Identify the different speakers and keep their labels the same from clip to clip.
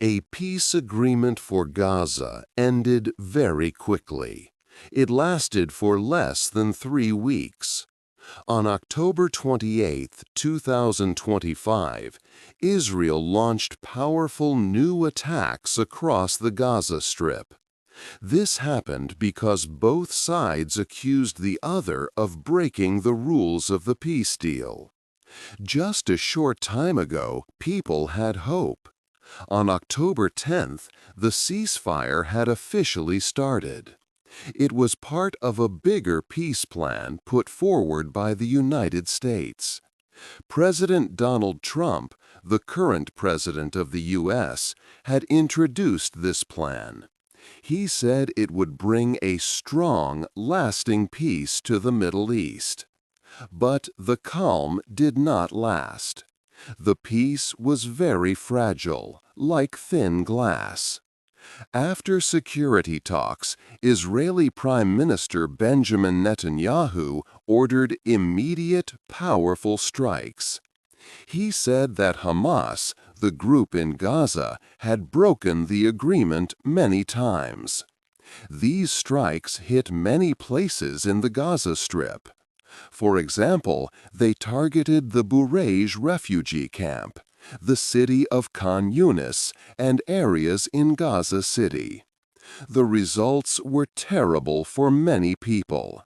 Speaker 1: A peace agreement for Gaza ended very quickly. It lasted for less than 3 weeks. On October 28, 2025, Israel launched powerful new attacks across the Gaza Strip. This happened because both sides accused the other of breaking the rules of the peace deal. Just a short time ago, people had hope. On October 10th, the ceasefire had officially started. It was part of a bigger peace plan put forward by the United States. President Donald Trump, the current president of the U.S., had introduced this plan. He said it would bring a strong, lasting peace to the Middle East. But the calm did not last. The peace was very fragile, like thin glass. After security talks, Israeli Prime Minister Benjamin Netanyahu ordered immediate, powerful strikes. He said that Hamas, the group in Gaza, had broken the agreement many times. These strikes hit many places in the Gaza Strip. For example, they targeted the Bureij refugee camp, the city of Khan Yunis, and areas in Gaza City. The results were terrible for many people.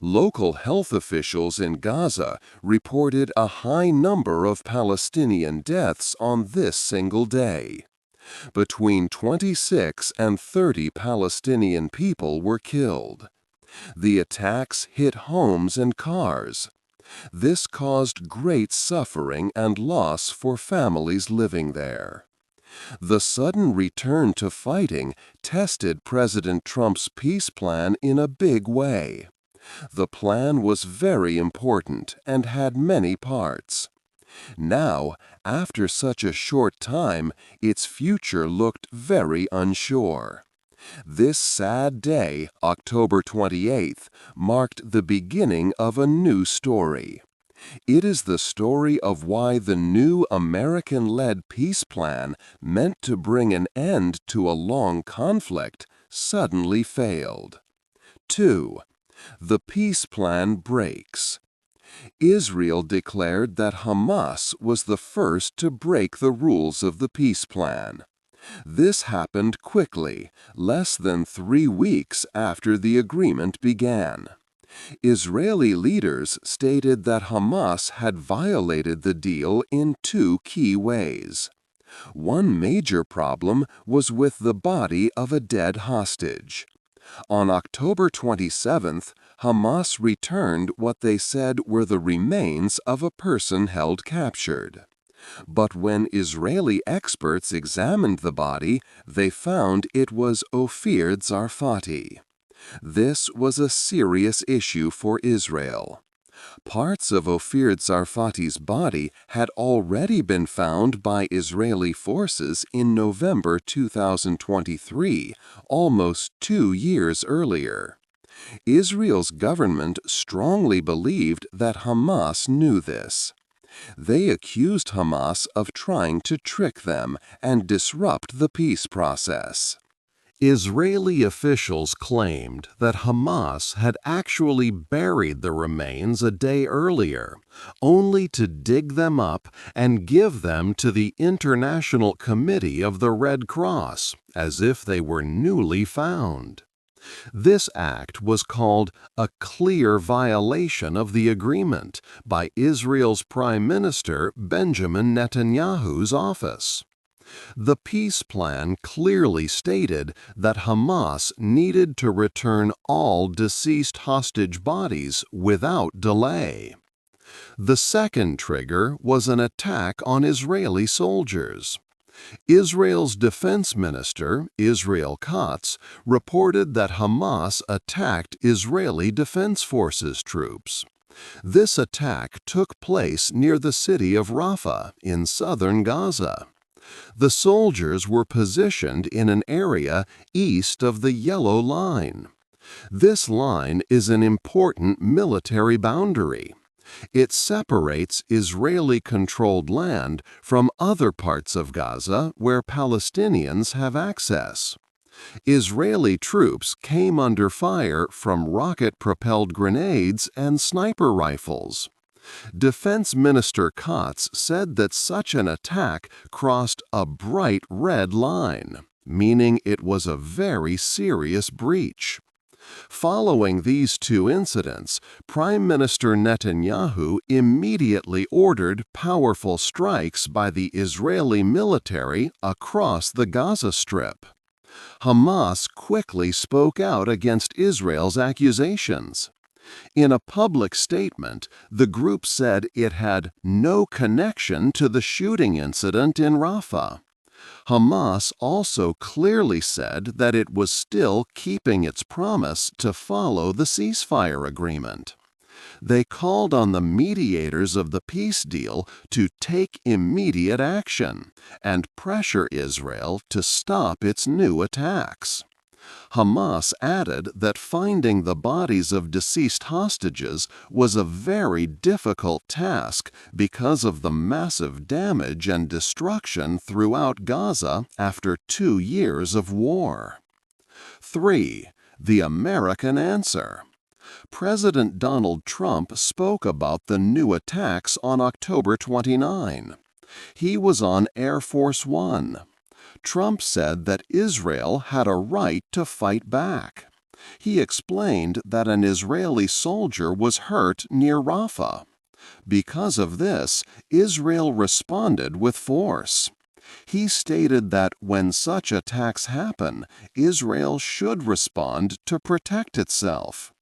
Speaker 1: Local health officials in Gaza reported a high number of Palestinian deaths on this single day. Between 26 and 30 Palestinian people were killed. The attacks hit homes and cars. This caused great suffering and loss for families living there. The sudden return to fighting tested President Trump's peace plan in a big way. The plan was very important and had many parts. Now, after such a short time, its future looked very unsure. This sad day, October 28th, marked the beginning of a new story. It is the story of why the new American-led peace plan, meant to bring an end to a long conflict, suddenly failed. 2. The peace plan breaks. Israel declared that Hamas was the first to break the rules of the peace plan. This happened quickly, less than 3 weeks after the agreement began. Israeli leaders stated that Hamas had violated the deal in 2 key ways. One major problem was with the body of a dead hostage. On October 27th, Hamas returned what they said were the remains of a person held captured. But when Israeli experts examined the body, they found it was Ofir Zarfati. This was a serious issue for Israel. Parts of Ofir Zarfati's body had already been found by Israeli forces in November 2023, almost 2 years earlier. Israel's government strongly believed that Hamas knew this. They accused Hamas of trying to trick them and disrupt the peace process. Israeli officials claimed that Hamas had actually buried the remains a day earlier, only to dig them up and give them to the International Committee of the Red Cross, as if they were newly found. This act was called a clear violation of the agreement by Israel's Prime Minister Benjamin Netanyahu's office. The peace plan clearly stated that Hamas needed to return all deceased hostage bodies without delay. The second trigger was an attack on Israeli soldiers. Israel's defense minister, Israel Katz, reported that Hamas attacked Israeli Defense Forces troops. This attack took place near the city of Rafah in southern Gaza. The soldiers were positioned in an area east of the Yellow Line. This line is an important military boundary. It separates Israeli-controlled land from other parts of Gaza where Palestinians have access. Israeli troops came under fire from rocket-propelled grenades and sniper rifles. Defense Minister Katz said that such an attack crossed a bright red line, meaning it was a very serious breach. Following these two incidents, Prime Minister Netanyahu immediately ordered powerful strikes by the Israeli military across the Gaza Strip. Hamas quickly spoke out against Israel's accusations. In a public statement, the group said it had no connection to the shooting incident in Rafah. Hamas also clearly said that it was still keeping its promise to follow the ceasefire agreement. They called on the mediators of the peace deal to take immediate action and pressure Israel to stop its new attacks. Hamas added that finding the bodies of deceased hostages was a very difficult task because of the massive damage and destruction throughout Gaza after 2 years of war. 3. The American answer. President Donald Trump spoke about the new attacks on October 29. He was on Air Force One. Trump said that Israel had a right to fight back. He explained that an Israeli soldier was hurt near Rafah. Because of this, Israel responded with force. He stated that when such attacks happen, Israel should respond to protect itself.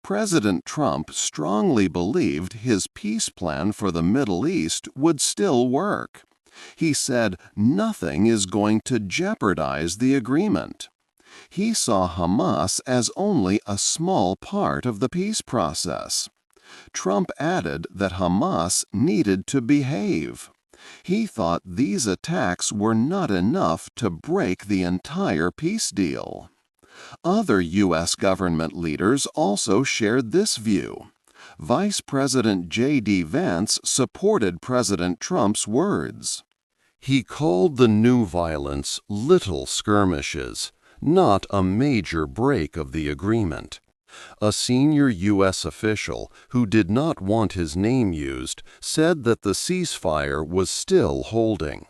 Speaker 1: President Trump strongly believed his peace plan for the Middle East would still work. He said nothing is going to jeopardize the agreement. He saw Hamas as only a small part of the peace process. Trump added that Hamas needed to behave. He thought these attacks were not enough to break the entire peace deal. Other U.S. government leaders also shared this view. Vice President J.D. Vance supported President Trump's words. He called the new violence little skirmishes, not a major break of the agreement. A senior U.S. official, who did not want his name used, said that the ceasefire was still holding.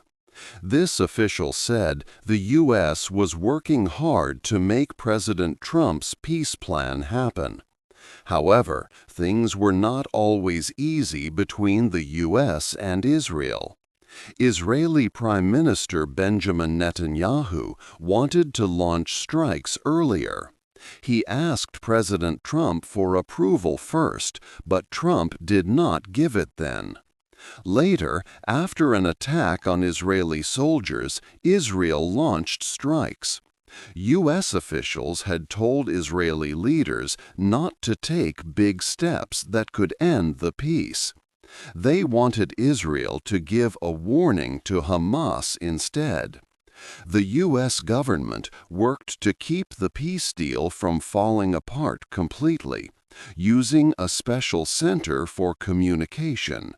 Speaker 1: This official said the U.S. was working hard to make President Trump's peace plan happen. However, things were not always easy between the U.S. and Israel. Israeli Prime Minister Benjamin Netanyahu wanted to launch strikes earlier. He asked President Trump for approval first, but Trump did not give it then. Later, after an attack on Israeli soldiers, Israel launched strikes. U.S. officials had told Israeli leaders not to take big steps that could end the peace. They wanted Israel to give a warning to Hamas instead. The U.S. government worked to keep the peace deal from falling apart completely, using a special center for communication.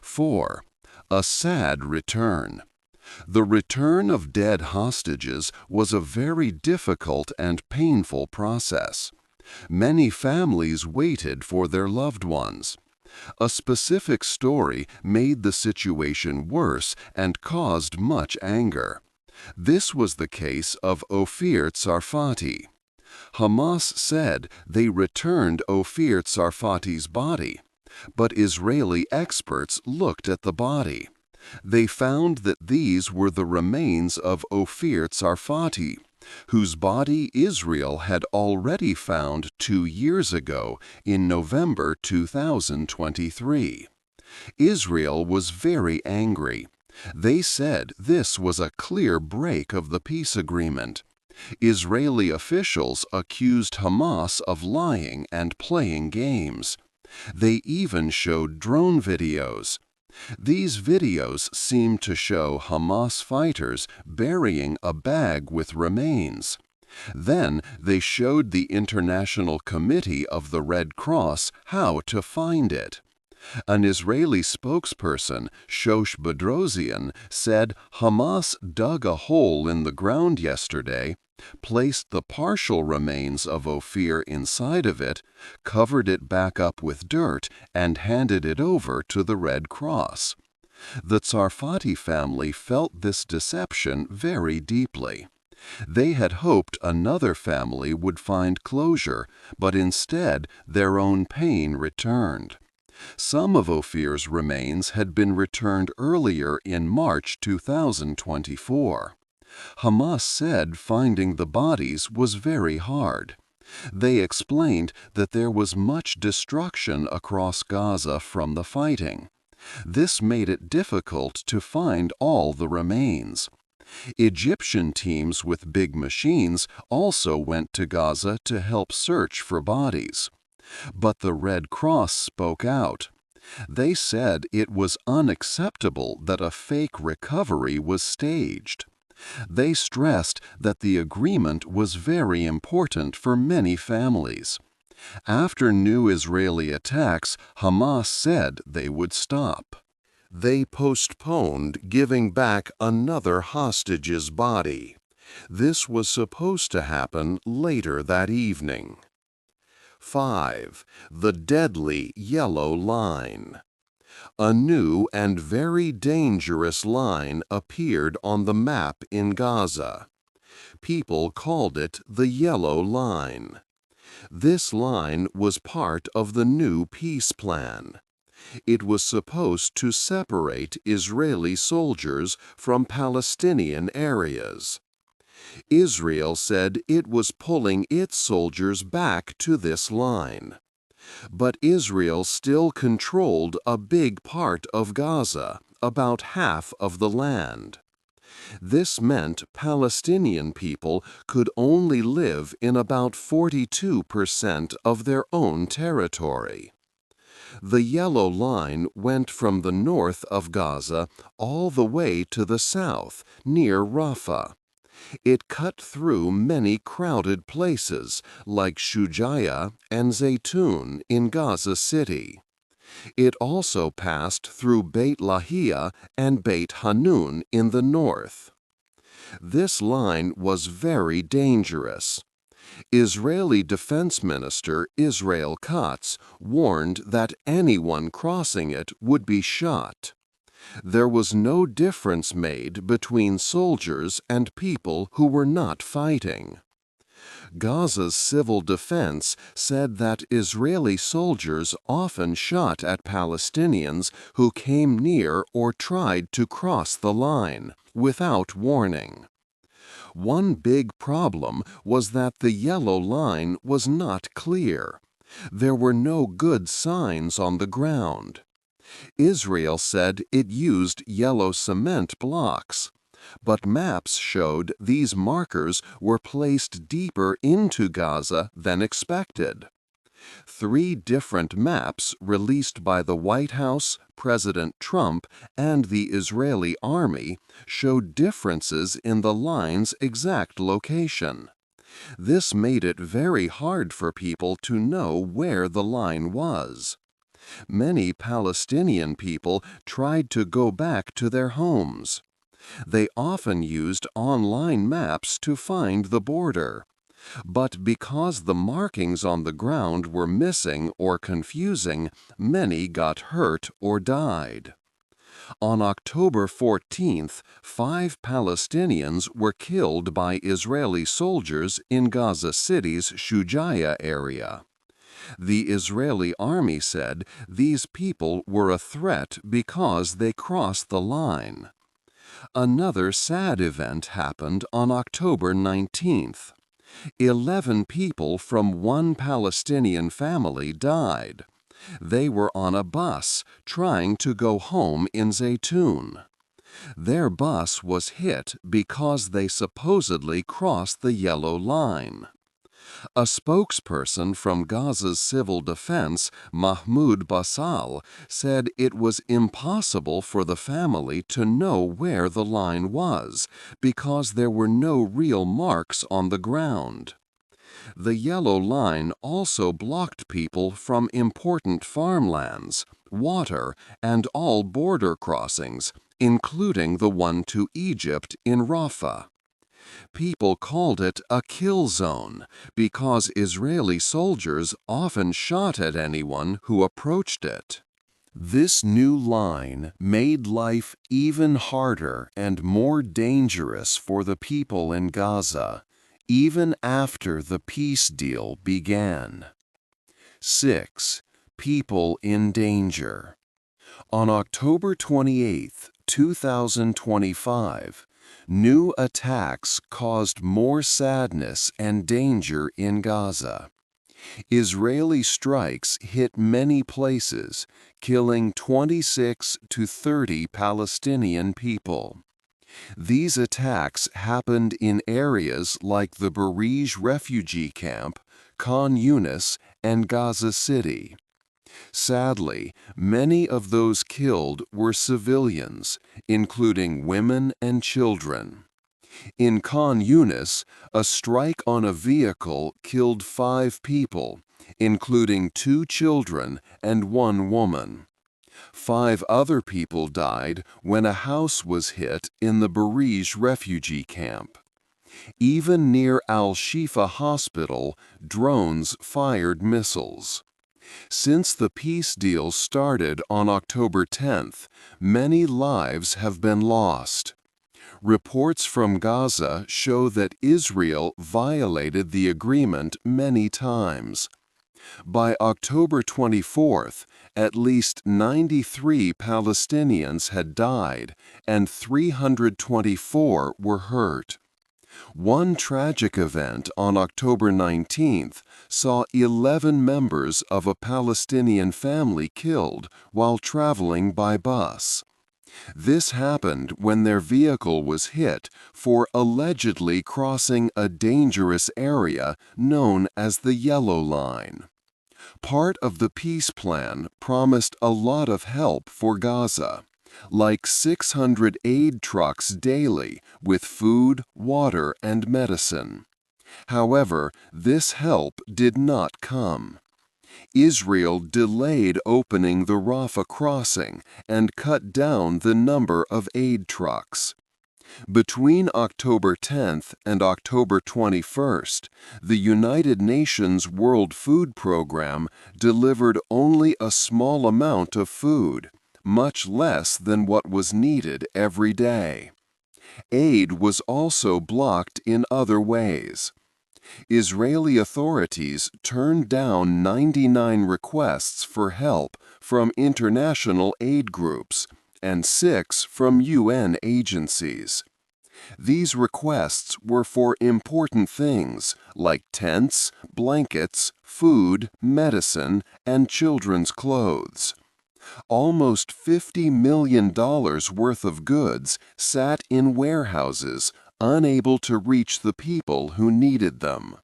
Speaker 1: 4. A sad return. The return of dead hostages was a very difficult and painful process. Many families waited for their loved ones. A specific story made the situation worse and caused much anger. This was the case of Ofir Tsarfati. Hamas said they returned Ofir Tsarfati's body, but Israeli experts looked at the body. They found that these were the remains of Ofir Tsarfati, whose body Israel had already found 2 years ago in November 2023. Israel was very angry. They said this was a clear break of the peace agreement. Israeli officials accused Hamas of lying and playing games. They even showed drone videos. These videos seemed to show Hamas fighters burying a bag with remains. Then they showed the International Committee of the Red Cross how to find it. An Israeli spokesperson, Shosh Bedrosian, said Hamas dug a hole in the ground yesterday, placed the partial remains of Ophir inside of it, covered it back up with dirt, and handed it over to the Red Cross. The Tsarfati family felt this deception very deeply. They had hoped another family would find closure, but instead their own pain returned. Some of Ophir's remains had been returned earlier in March 2024. Hamas said finding the bodies was very hard. They explained that there was much destruction across Gaza from the fighting. This made it difficult to find all the remains. Egyptian teams with big machines also went to Gaza to help search for bodies. But the Red Cross spoke out. They said it was unacceptable that a fake recovery was staged. They stressed that the agreement was very important for many families. After new Israeli attacks, Hamas said they would stop. They postponed giving back another hostage's body. This was supposed to happen later that evening. 5. The deadly yellow line. A new and very dangerous line appeared on the map in Gaza. People called it the Yellow Line. This line was part of the new peace plan. It was supposed to separate Israeli soldiers from Palestinian areas. Israel said it was pulling its soldiers back to this line. But Israel still controlled a big part of Gaza, about half of the land. This meant Palestinian people could only live in about 42% of their own territory. The Yellow Line went from the north of Gaza all the way to the south, near Rafah. It cut through many crowded places like Shujaya and Zaytun in Gaza City. It also passed through Beit Lahia and Beit Hanun in the north. This line was very dangerous. Israeli Defense Minister Israel Katz warned that anyone crossing it would be shot. There was no difference made between soldiers and people who were not fighting. Gaza's civil defense said that Israeli soldiers often shot at Palestinians who came near or tried to cross the line, without warning. One big problem was that the Yellow Line was not clear. There were no good signs on the ground. Israel said it used yellow cement blocks, but maps showed these markers were placed deeper into Gaza than expected. 3 different maps released by the White House, President Trump, and the Israeli army showed differences in the line's exact location. This made it very hard for people to know where the line was. Many Palestinian people tried to go back to their homes. They often used online maps to find the border. But because the markings on the ground were missing or confusing, many got hurt or died. On October 14th, 5 Palestinians were killed by Israeli soldiers in Gaza City's Shujaya area. The Israeli army said these people were a threat because they crossed the line. Another sad event happened on October 19th. 11 people from one Palestinian family died. They were on a bus trying to go home in Zaytun. Their bus was hit because they supposedly crossed the Yellow Line. A spokesperson from Gaza's civil defense, Mahmoud Basal, said it was impossible for the family to know where the line was because there were no real marks on the ground. The yellow line also blocked people from important farmlands, water, and all border crossings, including the one to Egypt in Rafah. People called it a kill zone because Israeli soldiers often shot at anyone who approached it. This new line made life even harder and more dangerous for the people in Gaza, even after the peace deal began. 6. People in danger. On October 28, 2025, new attacks caused more sadness and danger in Gaza. Israeli strikes hit many places, killing 26 to 30 Palestinian people. These attacks happened in areas like the Barij refugee camp, Khan Yunis, and Gaza City. Sadly, many of those killed were civilians, including women and children. In Khan Yunis, a strike on a vehicle killed 5 people, including 2 children and 1 woman. 5 other people died when a house was hit in the Barij refugee camp. Even near Al-Shifa Hospital, drones fired missiles. Since the peace deal started on October 10th, many lives have been lost. Reports from Gaza show that Israel violated the agreement many times. By October 24th, at least 93 Palestinians had died and 324 were hurt. One tragic event on October 19th saw 11 members of a Palestinian family killed while traveling by bus. This happened when their vehicle was hit for allegedly crossing a dangerous area known as the Yellow Line. Part of the peace plan promised a lot of help for Gaza, like 600 aid trucks daily with food, water, and medicine. However, this help did not come. Israel delayed opening the Rafah crossing and cut down the number of aid trucks. Between October 10th and October 21st, the United Nations World Food Program delivered only a small amount of food, much less than what was needed every day. Aid was also blocked in other ways. Israeli authorities turned down 99 requests for help from international aid groups and 6 from UN agencies. These requests were for important things like tents, blankets, food, medicine, and children's clothes. Almost $50 million worth of goods sat in warehouses, unable to reach the people who needed them.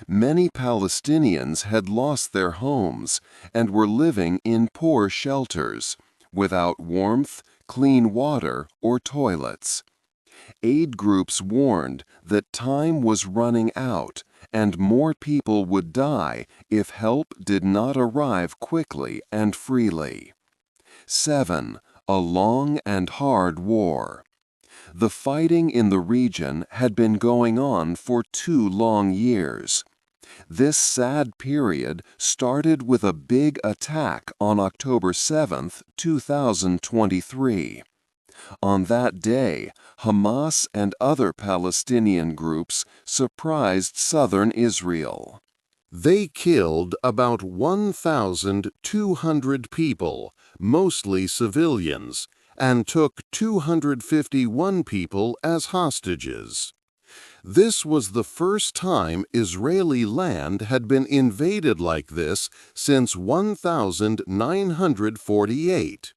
Speaker 1: Many Palestinians had lost their homes and were living in poor shelters, without warmth, clean water, or toilets. Aid groups warned that time was running out and more people would die if help did not arrive quickly and freely. 7. A long and hard war. The fighting in the region had been going on for 2 long years. This sad period started with a big attack on October 7, 2023. On that day, Hamas and other Palestinian groups surprised southern Israel. They killed about 1,200 people, mostly civilians, and took 251 people as hostages. This was the first time Israeli land had been invaded like this since 1948.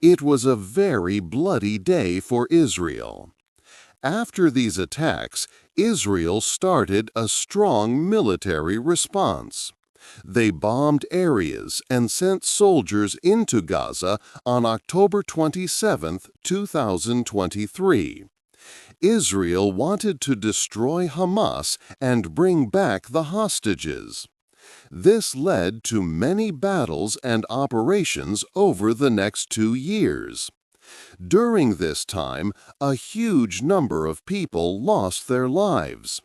Speaker 1: It was a very bloody day for Israel. After these attacks, Israel started a strong military response. They bombed areas and sent soldiers into Gaza on October 27, 2023. Israel wanted to destroy Hamas and bring back the hostages. This led to many battles and operations over the next 2 years. During this time, a huge number of people lost their lives.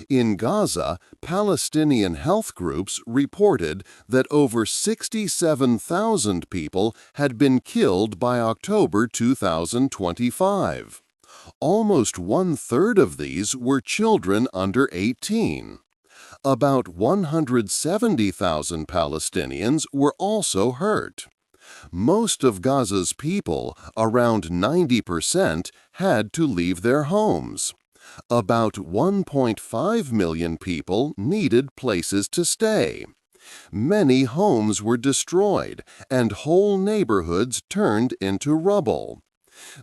Speaker 1: In Gaza, Palestinian health groups reported that over 67,000 people had been killed by October 2025. Almost 1/3 of these were children under 18. About 170,000 Palestinians were also hurt. Most of Gaza's people, around 90%, had to leave their homes. About 1.5 million people needed places to stay. Many homes were destroyed, and whole neighborhoods turned into rubble.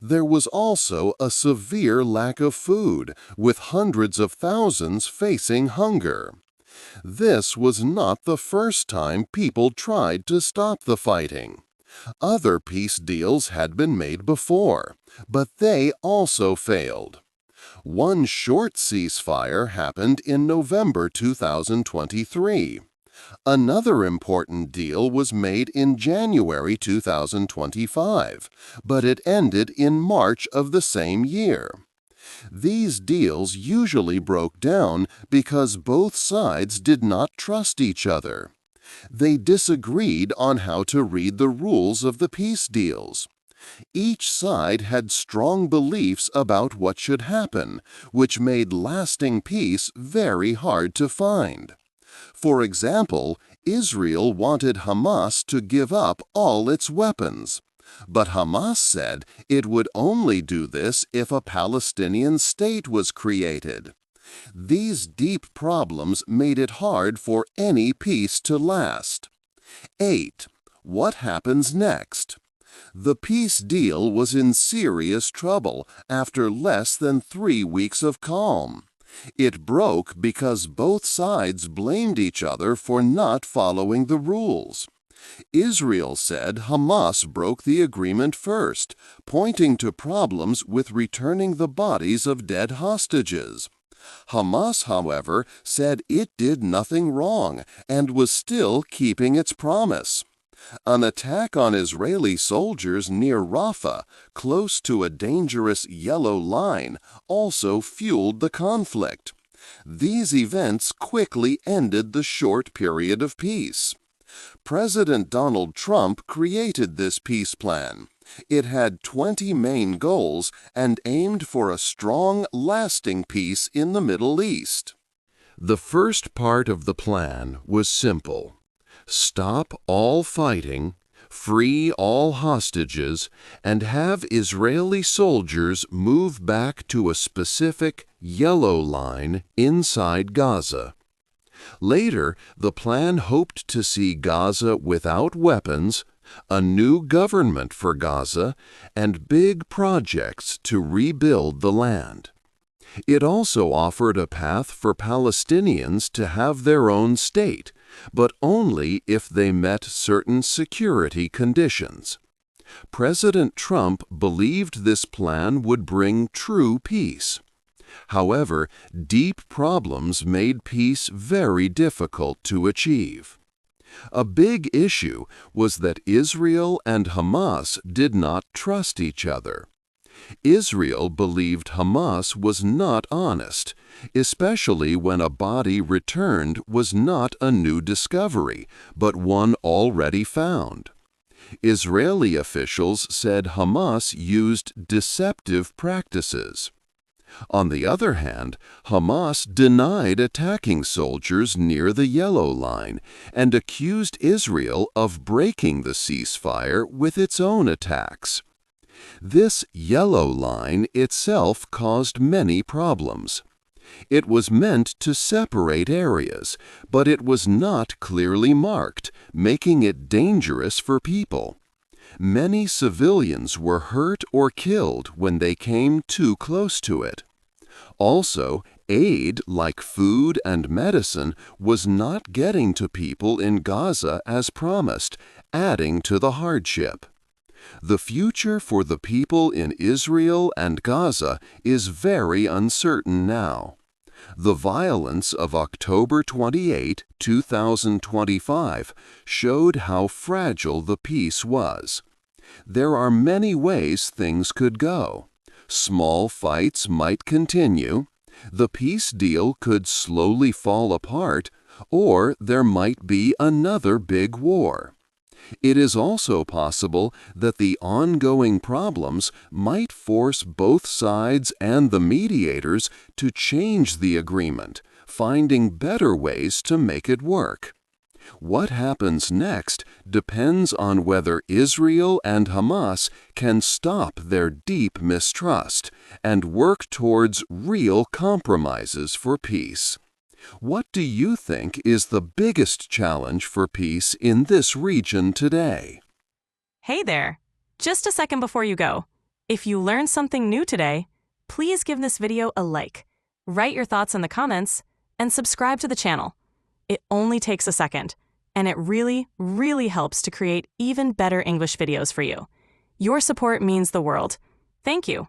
Speaker 1: There was also a severe lack of food, with hundreds of thousands facing hunger. This was not the first time people tried to stop the fighting. Other peace deals had been made before, but they also failed. One short ceasefire happened in November 2023. Another important deal was made in January 2025, but it ended in March of the same year. These deals usually broke down because both sides did not trust each other. They disagreed on how to read the rules of the peace deals. Each side had strong beliefs about what should happen, which made lasting peace very hard to find. For example, Israel wanted Hamas to give up all its weapons. But Hamas said it would only do this if a Palestinian state was created. These deep problems made it hard for any peace to last. 8. What happens next? The peace deal was in serious trouble after less than 3 weeks of calm. It broke because both sides blamed each other for not following the rules. Israel said Hamas broke the agreement first, pointing to problems with returning the bodies of dead hostages. Hamas, however, said it did nothing wrong and was still keeping its promise. An attack on Israeli soldiers near Rafah, close to a dangerous yellow line, also fueled the conflict. These events quickly ended the short period of peace. President Donald Trump created this peace plan. It had 20 main goals and aimed for a strong, lasting peace in the Middle East. The first part of the plan was simple. Stop all fighting, free all hostages, and have Israeli soldiers move back to a specific yellow line inside Gaza. Later, the plan hoped to see Gaza without weapons, a new government for Gaza, and big projects to rebuild the land. It also offered a path for Palestinians to have their own state, but only if they met certain security conditions. President Trump believed this plan would bring true peace. However, deep problems made peace very difficult to achieve. A big issue was that Israel and Hamas did not trust each other. Israel believed Hamas was not honest, especially when a body returned was not a new discovery, but one already found. Israeli officials said Hamas used deceptive practices. On the other hand, Hamas denied attacking soldiers near the yellow line and accused Israel of breaking the ceasefire with its own attacks. This yellow line itself caused many problems. It was meant to separate areas, but it was not clearly marked, making it dangerous for people. Many civilians were hurt or killed when they came too close to it. Also, aid like food and medicine was not getting to people in Gaza as promised, adding to the hardship. The future for the people in Israel and Gaza is very uncertain now. The violence of October 28, 2025 showed how fragile the peace was. There are many ways things could go. Small fights might continue, the peace deal could slowly fall apart, or there might be another big war. It is also possible that the ongoing problems might force both sides and the mediators to change the agreement, finding better ways to make it work. What happens next depends on whether Israel and Hamas can stop their deep mistrust and work towards real compromises for peace. What do you think is the biggest challenge for peace in this region today?
Speaker 2: Hey there! Just a second before you go. If you learned something new today, please give this video a like, write your thoughts in the comments, and subscribe to the channel. It only takes a second, and it really, really helps to create even better English videos for you. Your support means the world. Thank you.